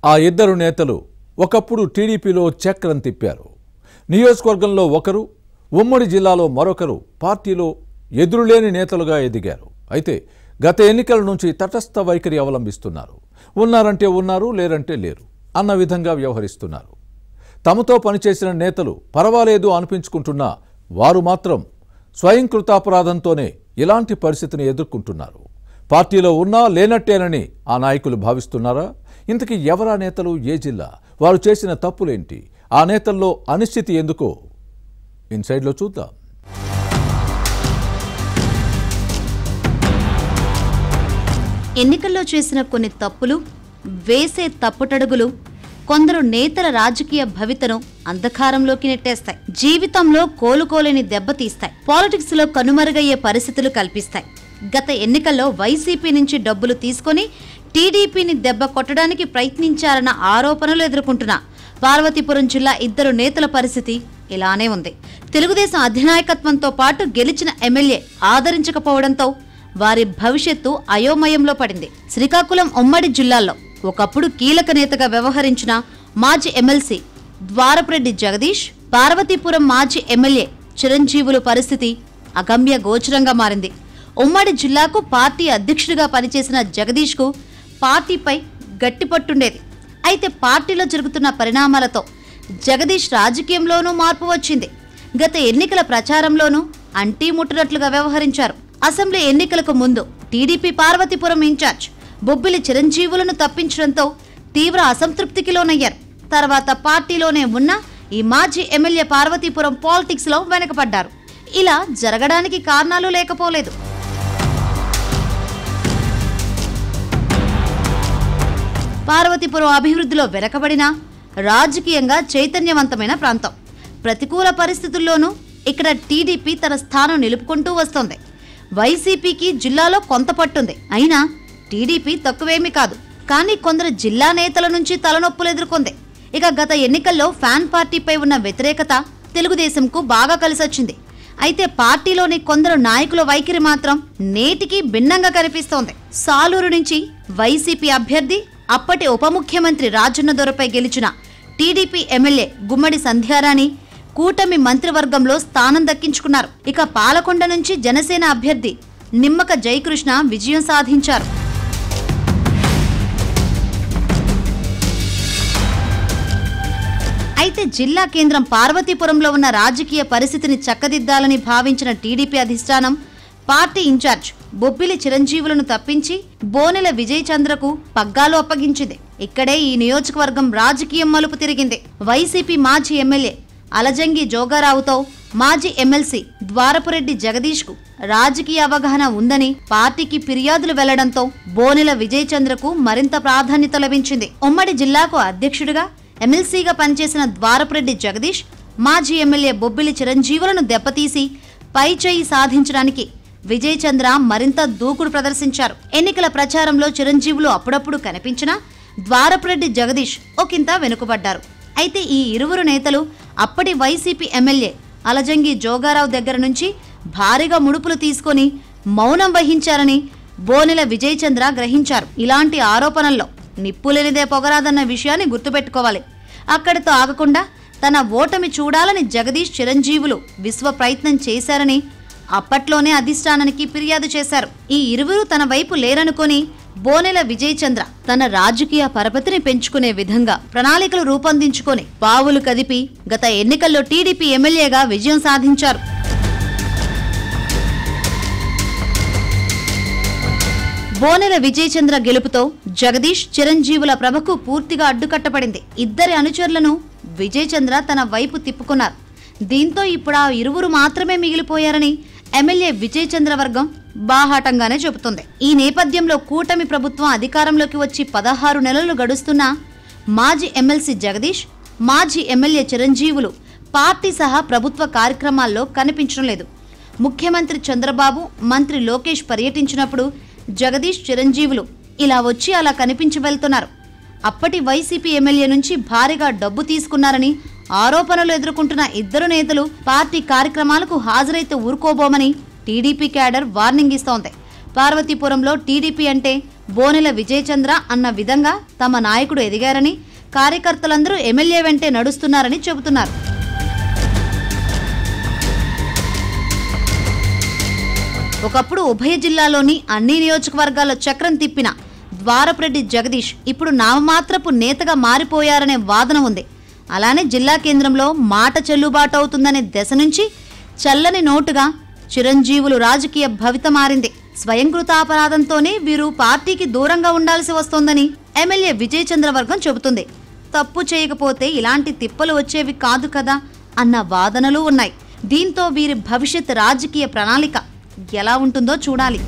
ఆ ఇద్దరు నేతలు ఒకప్పుడు టీడీపీలో చక్రం తిప్పారు. నియోజకవర్గంలో ఒకరు, ఉమ్మడి జిల్లాలో మరొకరు పార్టీలో ఎదురులేని నేతలుగా ఎదిగారు. అయితే గత ఎన్నికల నుంచి తటస్థ వైఖరి అవలంబిస్తున్నారు. ఉన్నారంటే ఉన్నారు, లేరంటే లేరు అన్న విధంగా వ్యవహరిస్తున్నారు. తమతో పనిచేసిన నేతలు పర్వాలేదు అనిపించుకుంటున్నా వారు మాత్రం స్వయంకృతాపరాధంతోనే ఇలాంటి పరిస్థితిని ఎదుర్కొంటున్నారు. పార్టీలో ఉన్నా లేనట్టేనని ఆ నాయకులు భావిస్తున్నారా? ఇంతకీ ఎవరా నేతలు, ఏ జిల్లా, వారు చేసిన తప్పులేంటి, ఆ నేతల్లో అనిశ్చితి ఎందుకో ఇన్సైడ్లో చూద్దాం. ఎన్నికల్లో చేసిన కొన్ని తప్పులు, వేసే తప్పుటడుగులు కొందరు నేతల రాజకీయ భవితను అంధకారంలోకి నెట్టేస్తాయి. జీవితంలో కోలుకోలేని దెబ్బతీస్తాయి. పాలిటిక్స్ లో కనుమరుగయ్యే పరిస్థితులు కల్పిస్తాయి. గత ఎన్నికల్లో వైసీపీ నుంచి డబ్బులు తీసుకుని టీడీపీని దెబ్బ కొట్టడానికి ప్రయత్నించారన్న ఆరోపణలు ఎదుర్కొంటున్న పార్వతీపురం జిల్లా ఇద్దరు నేతల పరిస్థితి ఇలానే ఉంది. తెలుగుదేశం అధినాయకత్వంతో పాటు గెలిచిన ఎమ్మెల్యే ఆదరించకపోవడంతో వారి భవిష్యత్తు అయోమయంలో పడింది. శ్రీకాకుళం ఉమ్మడి జిల్లాల్లో ఒకప్పుడు కీలక నేతగా వ్యవహరించిన మాజీ ఎమ్మెల్సీ ద్వారపురెడ్డి జగదీష్, పార్వతీపురం మాజీ ఎమ్మెల్యే చిరంజీవులు పరిస్థితి అగమ్య గోచరంగా మారింది. ఉమ్మడి జిల్లాకు పార్టీ అధ్యక్షుడిగా పనిచేసిన జగదీష్కు పార్టీపై గట్టి పట్టుండేది. అయితే పార్టీలో జరుగుతున్న పరిణామాలతో జగదీష్ రాజకీయంలోనూ మార్పు వచ్చింది. గత ఎన్నికల ప్రచారంలోనూ అంటీ ముట్టనట్లుగా వ్యవహరించారు. అసెంబ్లీ ఎన్నికలకు ముందు టీడీపీ పార్వతీపురం ఇన్ఛార్జ్ బొబ్బిలి చిరంజీవులను తప్పించడంతో తీవ్ర అసంతృప్తికి లోనయ్యారు. తర్వాత పార్టీలోనే ఉన్న ఈ మాజీ ఎమ్మెల్యే పార్వతీపురం పాలిటిక్స్ లో వెనకపడ్డారు. ఇలా జరగడానికి కారణాలు లేకపోలేదు. పార్వతీపురం అభివృద్ధిలో వెనకబడిన రాజకీయంగా చైతన్యవంతమైన ప్రాంతం. ప్రతికూల పరిస్థితుల్లోనూ ఇక్కడ టీడీపీ తన స్థానం నిలుపుకుంటూ వస్తోంది. వైసీపీకి జిల్లాలో కొంత పట్టుంది. అయినా టీడీపీ తక్కువేమీ కాదు. కానీ కొందరు జిల్లా నేతల నుంచి తలనొప్పులు ఎదుర్కొంది. ఇక గత ఎన్నికల్లో ఫ్యాన్ పార్టీపై ఉన్న వ్యతిరేకత తెలుగుదేశంకు బాగా కలిసొచ్చింది. అయితే పార్టీలోని కొందరు నాయకుల వైఖరి మాత్రం నేటికి భిన్నంగా కనిపిస్తోంది. సాలూరు నుంచి వైసీపీ అభ్యర్థి, అప్పటి ఉప ముఖ్యమంత్రి రాజన్న దొరపై గెలిచిన టీడీపీ ఎమ్మెల్యే గుమ్మడి సంధ్యారాణి కూటమి మంత్రివర్గంలో స్థానం దక్కించుకున్నారు. ఇక పాలకొండ నుంచి జనసేన అభ్యర్థి నిమ్మక జయకృష్ణ విజయం సాధించారు. అయితే జిల్లా కేంద్రం పార్వతీపురంలో ఉన్న రాజకీయ పరిస్థితిని చక్కదిద్దాలని భావించిన టీడీపీ అధిష్టానం పార్టీ ఇన్ఛార్జ్ బొబ్బిలి చిరంజీవులను తప్పించి బోనెల విజయ్ చంద్రకు పగ్గాలు అప్పగించింది. ఇక్కడే ఈ నియోజకవర్గం రాజకీయం మలుపు తిరిగింది. వైసీపీ మాజీ ఎమ్మెల్యే అలజంగి జోగారావుతో మాజీ ఎమ్మెల్సీ ద్వారపురెడ్డి జగదీష్ కు రాజకీయ అవగాహన ఉందని పార్టీకి ఫిర్యాదులు వెళ్లడంతో బోనెల విజయ్ చంద్రకు మరింత ప్రాధాన్యత లభించింది. ఉమ్మడి జిల్లాకు అధ్యక్షుడిగా ఎమ్మెల్సీగా పనిచేసిన ద్వారపురెడ్డి జగదీష్ మాజీ ఎమ్మెల్యే బొబ్బిలి చిరంజీవులను దెబ్బతీసి పైచేయి సాధించడానికి విజయ్ చంద్ర మరింత దూకుడు ప్రదర్శించారు. ఎన్నికల ప్రచారంలో చిరంజీవులు అప్పుడప్పుడు కనిపించినా ద్వారపురెడ్డి జగదీష్ ఒకంత వెనుకబడ్డారు. అయితే ఈ ఇరువురు నేతలు అప్పటి వైసీపీ ఎమ్మెల్యే అలజంగి జోగారావు దగ్గర నుంచి భారీగా ముడుపులు తీసుకొని మౌనం వహించారని బోనెల విజయ్ చంద్ర గ్రహించారు. ఇలాంటి ఆరోపణల్లో నిప్పులేనిదే పొగరాదన్న విషయాన్ని గుర్తుపెట్టుకోవాలి. అక్కడితో ఆగకుండా తన ఓటమి చూడాలని జగదీష్ చిరంజీవులు విశ్వ ప్రయత్నం చేశారని అప్పట్లోనే అధిష్టానానికి ఫిర్యాదు చేశారు. ఈ ఇరువురు తన వైపు లేరనుకొని బోనెల విజయ్ చంద్ర తన రాజకీయ పరపతిని పెంచుకునే విధంగా ప్రణాళికలు రూపొందించుకొని పావులు కదిపి గత ఎన్నికల్లో టీడీపీ ఎమ్మెల్యేగా విజయం సాధించారు. బోనెల విజయ్ చంద్ర గెలుపుతో జగదీష్ చిరంజీవుల ప్రభకు పూర్తిగా అడ్డుకట్టబడింది. ఇద్దరి అనుచరులను విజయ్ చంద్ర తన వైపు తిప్పుకున్నారు. దీంతో ఇప్పుడు ఆ ఇరువురు మాత్రమే మిగిలిపోయారని ఎమ్మెల్యే విజయ్ చంద్ర వర్గం బాహాటంగానే చెబుతోంది. ఈ నేపథ్యంలో కూటమి ప్రభుత్వం అధికారంలోకి వచ్చి 16 నెలలు గడుస్తున్నా మాజీ ఎమ్మెల్సీ జగదీష్, మాజీ ఎమ్మెల్యే చిరంజీవులు పార్టీ సహా ప్రభుత్వ కార్యక్రమాల్లో కనిపించడం లేదు. ముఖ్యమంత్రి చంద్రబాబు, మంత్రి లోకేష్ పర్యటించినప్పుడు జగదీష్, చిరంజీవులు ఇలా వచ్చి అలా కనిపించి వెళ్తున్నారు. అప్పటి వైసీపీ ఎమ్మెల్యే నుంచి భారీగా డబ్బు తీసుకున్నారని ఆరోపణలు ఎదుర్కొంటున్న ఇద్దరు నేతలు పార్టీ కార్యక్రమాలకు హాజరైతే ఊరుకోబోమని టీడీపీ క్యాడర్ వార్నింగ్ ఇస్తోంది. పార్వతీపురంలో టీడీపీ అంటే బోనెల విజయచంద్ర అన్న విధంగా తమ నాయకుడు ఎదిగారని, కార్యకర్తలందరూ ఎమ్మెల్యే వెంటే నడుస్తున్నారని చెబుతున్నారు. ఒకప్పుడు ఉభయ జిల్లాలోని అన్ని నియోజకవర్గాల్లో చక్రం తిప్పిన ద్వారపురెడ్డి జగదీష్ ఇప్పుడు నామమాత్రపు నేతగా మారిపోయారనే వాదన ఉంది. అలానే జిల్లా కేంద్రంలో మాట చెల్లుబాటు అవుతుందనే దశ నుంచి చల్లని నోటుగా చిరంజీవులు రాజకీయ భవిత మారింది. స్వయంకృతాపరాధంతోనే వీరు పార్టీకి దూరంగా ఉండాల్సి వస్తోందని ఎమ్మెల్యే విజయచంద్ర వర్గం చెబుతుంది. తప్పు చేయకపోతే ఇలాంటి తిప్పలు వచ్చేవి కాదు కదా అన్న వాదనలు ఉన్నాయి. దీంతో వీరి భవిష్యత్ రాజకీయ ప్రణాళిక ఎలా ఉంటుందో చూడాలి.